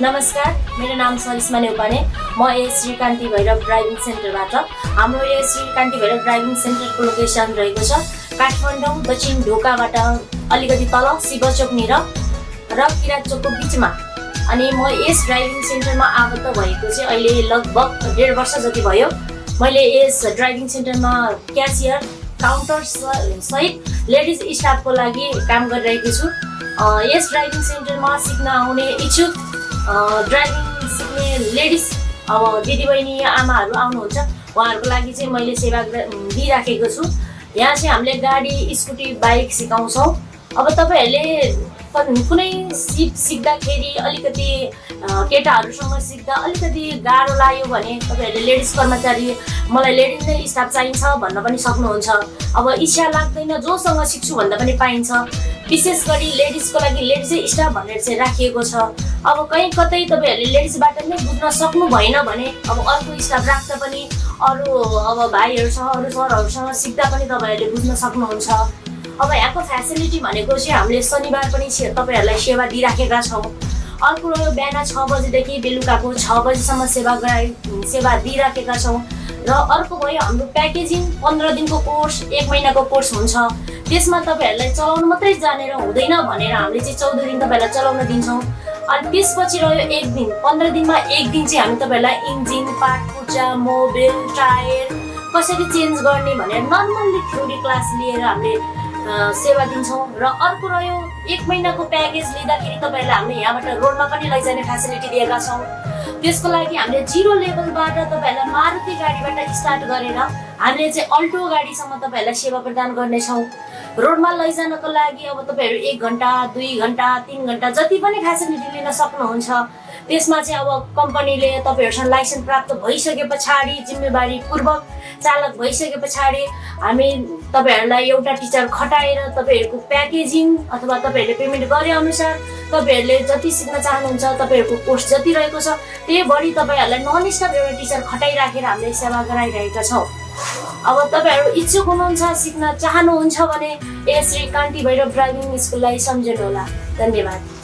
नमस्कार, मेरो नाम सरिस्मा नेउपाने। म श्री कान्ति भैरव ड्राइभिङ सेन्टरबाट। हाम्रो श्री कान्ति भैरव ड्राइभिङ सेन्टरको लोकेसन रहेको छ काठमाडौँ दक्षिण ढोकाबाट अलिकति तल शिवचोकनिर र किरात चोकको बिचमा। अनि म यस ड्राइभिङ सेन्टरमा आबद्ध भएको चाहिँ अहिले लगभग 1.5 वर्ष जति भयो। मैले यस ड्राइभिङ सेन्टरमा क्यासियर काउन्टर सहित लेडिज स्टाफको लागि काम गरिरहेको छु। यस ड्राइभिङ सेन्टरमा सिक्न आउने इच्छुक ड्राइभिङ सिक्ने लेडिज दिदीबहिनी आमाहरू आउनुहुन्छ, उहाँहरूको लागि चाहिँ मैले सेवा दिइराखेको छु। यहाँ चाहिँ हामीले गाडी स्कुटी बाइक सिकाउँछौँ। अब तपाईँहरूले कुनै सिक्दाखेरि अलिकति केटाहरूसँग सिक्दा अलिकति गाह्रो लाग्यो भने तपाईँहरूले लेडिज कर्मचारी मलाई लेडिज नै स्टाफ चाहिन्छ भन्न पनि सक्नुहुन्छ। अब इच्छा लाग्दैन जोसँग सिक्छु भन्दा पनि पाइन्छ। विशेष गरी लेडिजको लागि लेडिजै स्टाफ भनेर चाहिँ राखिएको छ। अब कहीँ कतै तपाईँहरूले लेडिजबाट नै बुझ्न सक्नु भएन भने अब अर्को स्टाफ राख्दा पनि अरू अब भाइहरूसँग अरू सरहरूसँग सिक्दा पनि तपाईँहरूले बुझ्न सक्नुहुन्छ। अब यहाँको फेसिलिटी भनेको चाहिँ हामीले शनिबार पनि तपाईँहरूलाई सेवा दिइराखेका छौँ। अर्को बिहान 6 बजीदेखि बेलुकाको 6 बजीसम्म सेवा दिइराखेका छौँ। र अर्को भयो हाम्रो प्याकेजिङ 15 दिनको कोर्स 1 महिनाको कोर्स हुन्छ। त्यसमा तपाईँहरूलाई चलाउनु मात्रै जानेर हुँदैन भनेर हामीले चाहिँ 14 दिन तपाईँहरूलाई चलाउन दिन्छौँ। अनि त्यसपछि रह्यो 1 दिन, 15 दिनमा 1 दिन चाहिँ हामी तपाईँहरूलाई इन्जिन पार्ट पुर्जा मोबिल टायर कसरी चेन्ज गर्ने भनेर नर्मल्ली थ्योरी क्लास लिएर हामीले सेवा दिन्छौँ। र अर्को रह्यो 1 महिनाको प्याकेज लिँदाखेरि तपाईँहरूलाई हामीले यहाँबाट रोडमा पनि लैजाने फेसिलिटी दिएका छौँ। त्यसको लागि हामीले 0 लेभलबाट तपाईँहरूलाई मारुति गाडीबाट स्टार्ट गरेर हामीले चाहिँ अल्टो गाडीसम्म तपाईँहरूलाई सेवा प्रदान गर्नेछौँ। रोडमा लैजानको लागि अब तपाईँहरू 1 घन्टा 2 घन्टा 3 घन्टा जति पनि फेसिलिटी लिन सक्नुहुन्छ। त्यसमा चाहिँ अब कम्पनीले तपाईँहरूसँग लाइसेन्स प्राप्त भइसके पछाडि जिम्मेवारी पूर्वक चालक भइसके पछाडि हामी तपाईँहरूलाई एउटा टिचर खटाएर तपाईँहरूको प्याकेजिङ अथवा तपाईँहरूले पेमेन्ट गरे अनुसार तपाईँहरूले जति सिक्न चाहनुहुन्छ तपाईँहरूको कोर्स जति रहेको छ त्यही बढी तपाईँहरूलाई नन स्टाफ एउटा टिचर खटाइराखेर हामीले सेवा गराइरहेका छौँ। अब तपाईँहरू इच्छुक हुनुहुन्छ सिक्न चाहनुहुन्छ भने श्री कान्ति भैरव ड्राइभिङ स्कुललाई सम्झनुहोला। धन्यवाद।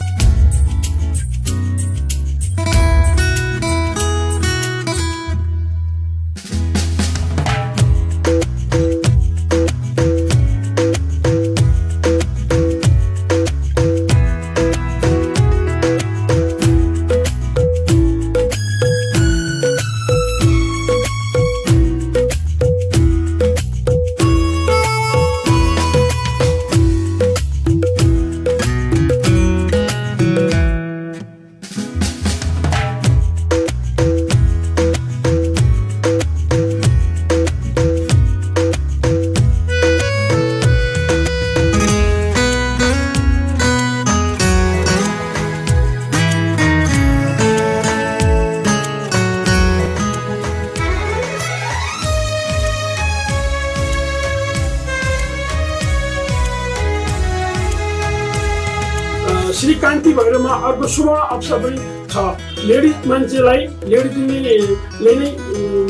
श्री कान्ति भैरवमा अर्को सुवर्ण अवसर पनि छ। लेडिज मान्छेलाई लेडिजले नै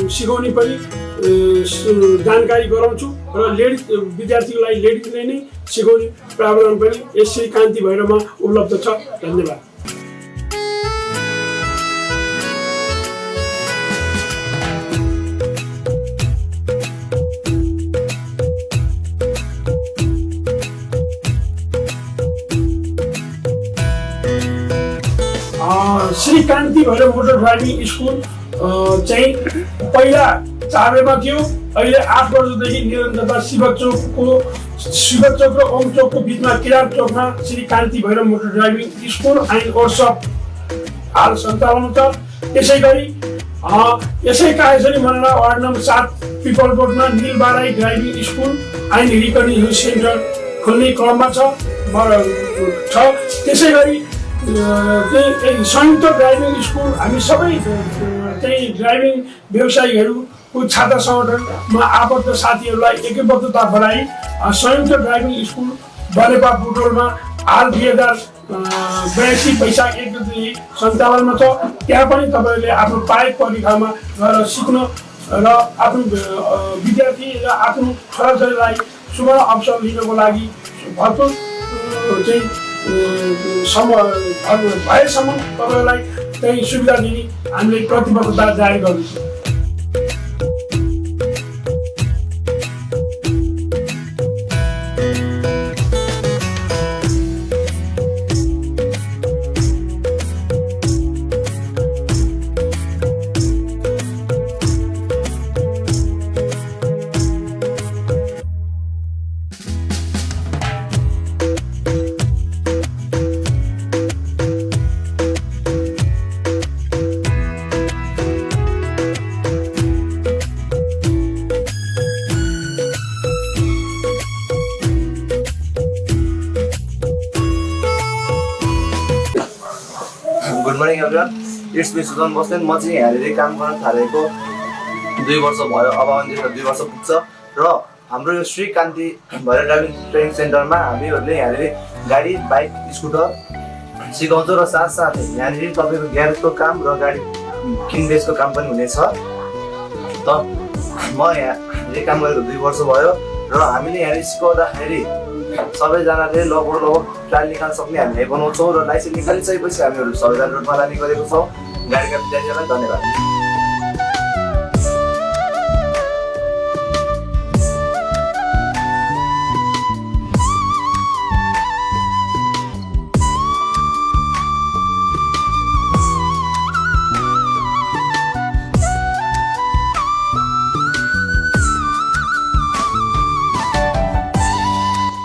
सिकाउने पनि जानकारी गराउँछु र लेडिज विद्यार्थीको लागि लेडिजले नै सिकाउने प्रावधान पनि यस श्री कान्ति भैरवमा उपलब्ध छ। धन्यवाद। Shri Kanti Bhairav motor driving school चाहिँ पहिला चाबेमा थियो। अहिले 8 वर्षदेखि निरन्तरता शिवचोक र ओम चोकको बिचमा किरात चोकमा Shri Kanti Bhairav motor driving school and workshop हाल सञ्चालन छ। त्यसै गरी यसै कायसरी मनाला वार्ड नम्बर 7 पिपल रोडमा Nilbarahi driving school and recognition centre खोल्ने क्रममा छ। त्यसै गरी संयुक्त ड्राइभिङ स्कुल हामी सबै चाहिँ ड्राइभिङ व्यवसायीहरूको छात्र सङ्गठनमा आबद्ध साथीहरूलाई एकबद्धता बढाई संयुक्त ड्राइभिङ स्कुल बनेपा बुटोलमा हाल 2082 वैशाख 1 गते सञ्चालनमा छ। त्यहाँ पनि तपाईँहरूले आफ्नो पाएको परीक्षामा गएर सिक्न र आफ्नो विद्यार्थी र आफ्नो छोराछोरीलाई सुवर्ण अवसर लिनको लागि भरपुर चाहिँ भएसम्म तपाईँलाई चाहिँ सुविधा दिने हामीले प्रतिबद्धता जारी गर्दैछौँ। Good morning everyone, it's me Sujan Basnet. म चाहिँ यहाँनिर काम गर्न थालेको 2 वर्ष भयो, अब अन्तिम 2 वर्ष पुग्छ र हाम्रो यो श्री कान्ति भएर ड्राइभिङ ट्रेनिङ सेन्टरमा हामीहरूले यहाँनिर गाडी, बाइक, स्कुटर सिकाउँछौँ र साथसाथै यहाँनिर तपाईँको ग्यारेजको काम र गाडी किनबेचको काम पनि हुनेछ। त म यहाँनिर काम गरेको 2 वर्ष भयो र हामीले यहाँनिर सिकाउँदाखेरि सबैजनाले लगभग ट्रायल निकाल्न सक्ने हामीले बनाउँछौँ र लाइसेन्स निकालिसकेपछि हामीहरू सबैजना रोडमा लाने गरेको छौँ। गाडीका विद्यार्थीहरूलाई धन्यवाद।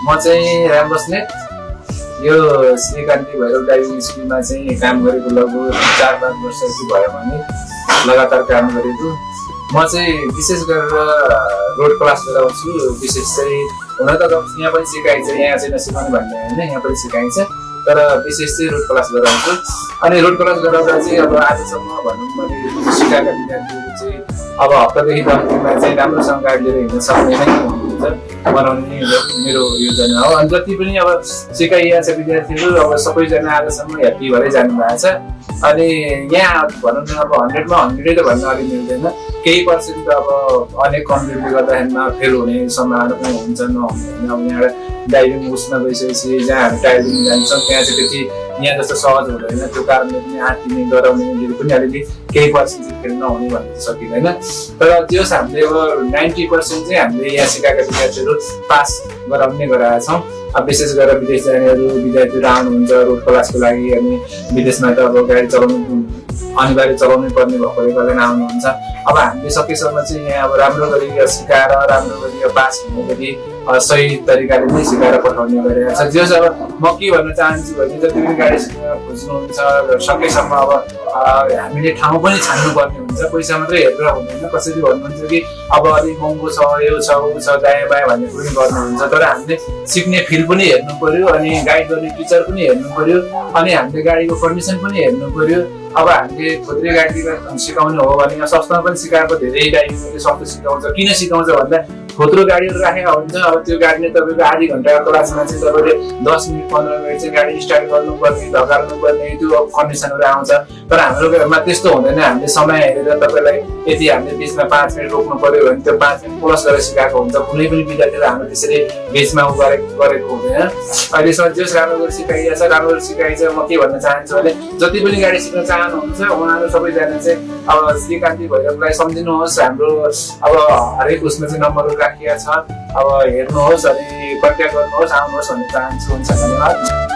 म चाहिँ राम बस्नेत, यो श्री कान्ति भैरव ड्राइभिङ स्कुलमा चाहिँ काम गरेको लगभग 4-5 वर्ष जति भयो भने लगातार काम गरेको। म चाहिँ विशेष गरेर रोड क्लास गराउँछु। विशेष चाहिँ हुन त यहाँ पनि सिकाइन्छ, यहाँ चाहिँ नसिकाउने भन्ने होइन, यहाँ पनि सिकाइन्छ, तर विशेष चाहिँ रोड क्लास गराउँछु। अनि रोड क्लास गराउँदा चाहिँ अब आजसम्म भनौँ मैले सिकाएका विद्यार्थीहरू चाहिँ अब हप्तादेखि 10 दिनमा चाहिँ राम्रोसँग गाडी लिएर हिँड्न सक्ने नै बनाउने मेरो योजना हो। अनि जति पनि अब सिकाइएको छ विद्यार्थीहरू अब सबैजना आजसम्म ह्याप्पी भएरै जानु भएको छ। अनि यहाँ भनौँ न अब 100मा 100 त भन्न अलिक मिल्दैन, केही पर्सेन्ट अब अनेक कम्प्लेनले गर्दाखेरिमा फेल हुने सम्भावना पनि हुन्छ, नहुने। अब यहाँ ड्राइभिङ उसमा गइसकेपछि जहाँ हामी टायर दिनु जान्छौँ त्यहाँ चाहिँ त्यति यहाँ जस्तो सहज हुँदैन, त्यो कारणले पनि आँटिने डराउनेले पनि अलिअलि केही पर्सेन्ट चाहिँ फेल नहुने भन्नु सकिँदैन। तर त्यो हामीले अब 90% चाहिँ हामीले यहाँ सिकाएका विद्यार्थीहरू पास गराउने गराएका छौँ। अब विशेष गरेर विदेश जानेहरू विद्यार्थीहरू आउनुहुन्छ रोड क्लासको लागि, अनि विदेशमा त अब गाडी चलाउनु अनिवार्य चलाउनै पर्ने भएकोले गर्दा आउनुहुन्छ। अब हामीले सकेसम्म चाहिँ यहाँ अब राम्रो गरी सिकाएर राम्रो गरी पास हुने गरी सही तरिकाले नै सिकाएर पठाउने गरिरहेको छ। जो चाहिँ अब म के भन्न चाहन्छु भने जति पनि गाडी सिक्न खोज्नुहुन्छ सकेसम्म अब हामीले ठाउँ पनि छान्नुपर्ने हुन्छ, पैसा मात्रै हेरेर हुँदैन। कसैले भन्नुहुन्छ कि अब अलिक महँगो छ, यो छ ऊ छ दायाँ बायाँ भन्ने पनि गर्नुहुन्छ, तर हामीले सिक्ने फिल्ड पनि हेर्नु पर्यो, अनि गाइड गर्ने टिचर पनि हेर्नु पर्यो, अनि हामीले गाडीको कन्डिसन पनि हेर्नु पर्यो। अब हामीले खुद्रे गाडी सिकाउने हो भने सस्तोमा पनि सिकाएको धेरै ड्राइभिङले सस्तो सिकाउँछ। किन सिकाउँछ भन्दा खुद्रो गाडीहरू राखेको हुन्छ, अब त्यो गाडीले तपाईँको आधी घन्टाको क्लासमा चाहिँ तपाईँले 10 मिनट 15 मिनट चाहिँ गाडी स्टार्ट गर्नुपर्ने, ढकाल्नुपर्ने त्यो कन्डिसनहरू आउँछ। तर हाम्रो घरमा त्यस्तो हुँदैन, हामीले समय हेरेर तपाईँलाई यदि हामीले बिचमा 5 मिनट रोक्नु पर्यो भने त्यो 5 मिनट प्लस गरेर सिकाएको हुन्छ। कुनै पनि विद्यार्थीले हाम्रो त्यसरी बिचमा गरेको हुँदैन। अहिलेसम्म जस राम्रो गरी सिकाइएको छ, राम्रो गरी सिकाइन्छ। म के भन्न चाहन्छु भने जति पनि गाडी सिक्न चाहनुहुन्छ उहाँहरू सबैजना चाहिँ अब श्री कान्ति भैरवलाई सम्झिनुहोस्। हाम्रो अब हरेक उसमा चाहिँ नम्बरहरू राखिएको छ, अब हेर्नुहोस् अनि कन्ट्याक्ट गर्नुहोस्, आउनुहोस् भन्न चाहन्छु। हुन्छ, धन्यवाद।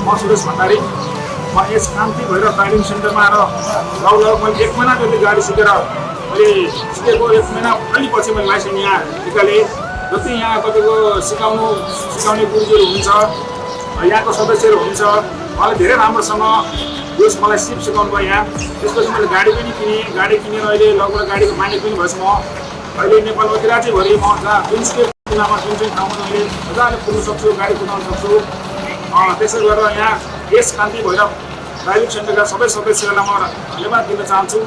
म सुरेश भण्डारी, म यस कान्ति भैरव ड्राइभिङ सेन्टरमा आएर लगभग मैले 1 महिना जति गाडी सिकेर मैले सिकेको 1 महिना अलि पछि मैले लाइसेन्स यहाँ निकालेँ। जति यहाँ तपाईँको सिकाउने गुरुजीहरू हुनुहुन्छ, यहाँको सदस्यहरू हुनुहुन्छ, मलाई धेरै राम्रोसँग यस मलाई सिकाउनु भयो यहाँ। त्यसपछि मैले गाडी पनि किनेँ, गाडी किनेर अहिले लगभग गाडीको मालिक पनि भएछु म। अहिले नेपालमा राज्यभरि म जहाँ जुनसुकै कुनामा जुन चाहिँ ठाउँमा मैले मजाले कुद्न सक्छु, गाडी कुदाउन सक्छु। त्यसै गरेर यहाँ यस कान्ति भैरव ड्राइभिङ सेन्टरका सबै सदस्यहरूलाई म धन्यवाद दिन चाहन्छु।